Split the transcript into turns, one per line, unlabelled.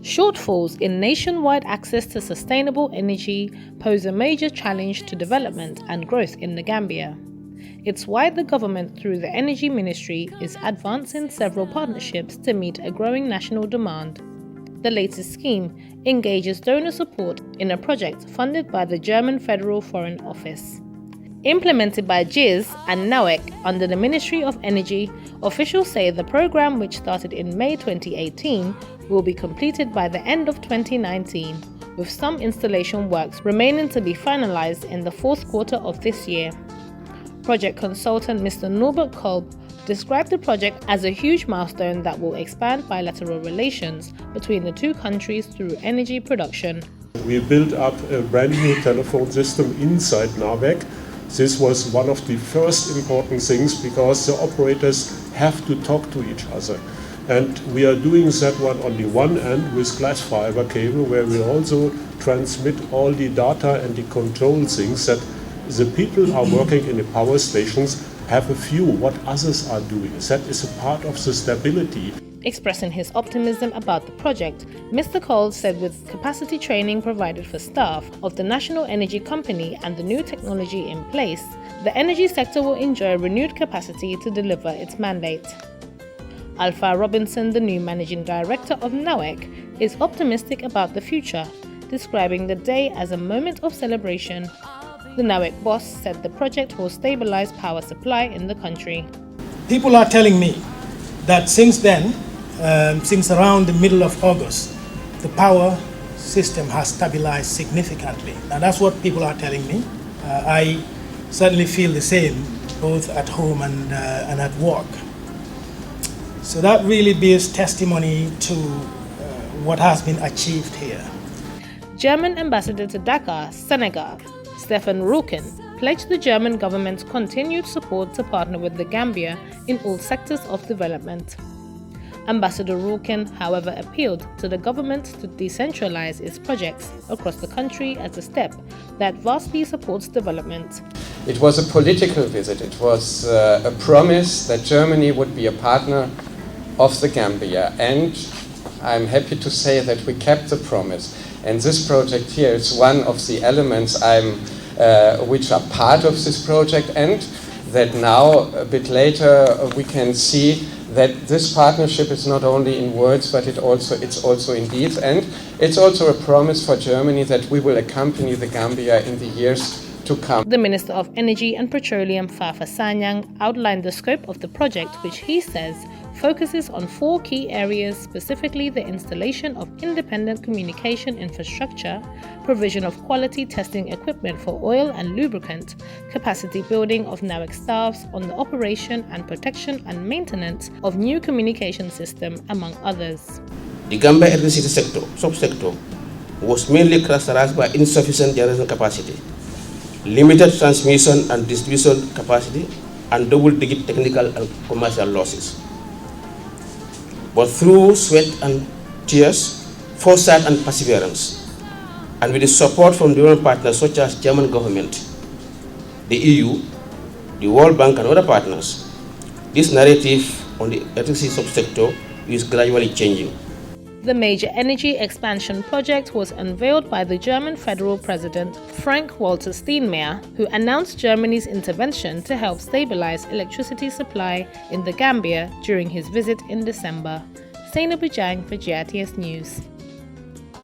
Shortfalls in nationwide access to sustainable energy pose a major challenge to development and growth in the Gambia. It's why the government, through the Energy Ministry, is advancing several partnerships to meet a growing national demand. The latest scheme engages donor support in a project funded by the German Federal Foreign Office. Implemented by GRTS and NAWEC under the Ministry of Energy, officials say the program, which started in May 2018, will be completed by the end of 2019, with some installation works remaining to be finalized in the fourth quarter of this year. Project consultant Mr. Norbert Kolb described the project as a huge milestone that will expand bilateral relations between the two countries through energy production.
We built up a brand new telephone system inside NAWEC. This was one of the first important things because the operators have to talk to each other. And we are doing that one on the one end with glass fiber cable, where we also transmit all the data and the control things that the people are working in the power stations have a view what others are doing. That is a part of the stability.
Expressing his optimism about the project, Mr. Cole said with capacity training provided for staff of the National Energy Company and the new technology in place, the energy sector will enjoy renewed capacity to deliver its mandate. Alpha Robinson, the new managing director of NAWEC, is optimistic about the future, describing the day as a moment of celebration. The NAWEC boss said the project will stabilize power supply in the country.
People are telling me that since then, since around the middle of August, the power system has stabilized significantly. Now that's what people are telling me. I certainly feel the same, both at home and at work. So that really bears testimony to what has been achieved here.
German Ambassador to Dakar, Senegal, Stefan Ruken, pledged the German government's continued support to partner with the Gambia in all sectors of development. Ambassador Ruken, however, appealed to the government to decentralize its projects across the country as a step that vastly supports development.
It was a political visit. It was a promise that Germany would be a partner of the Gambia, and I'm happy to say that we kept the promise. And this project here is one of the elements which are part of this project, and that now, a bit later, we can see that this partnership is not only in words, but it's also in deeds, and it's also a promise for Germany that we will accompany the Gambia in the years to come.
The Minister of Energy and Petroleum, Fafa Sanyang, outlined the scope of the project, which he says focuses on 4 key areas, specifically the installation of independent communication infrastructure, provision of quality testing equipment for oil and lubricant, capacity building of NAWEC staffs on the operation and protection and maintenance of new communication system, among others.
The Gambia electricity sector, subsector, was mainly characterized by insufficient generation capacity, limited transmission and distribution capacity, and double-digit technical and commercial losses. But through sweat and tears, foresight and perseverance, and with the support from different partners such as German government, the EU, the World Bank and other partners, this narrative on the electricity subsector is gradually changing.
The major energy expansion project was unveiled by the German federal president Frank-Walter Steinmeier, who announced Germany's intervention to help stabilize electricity supply in the Gambia during his visit in December. Zainab Bujang for GRTS News.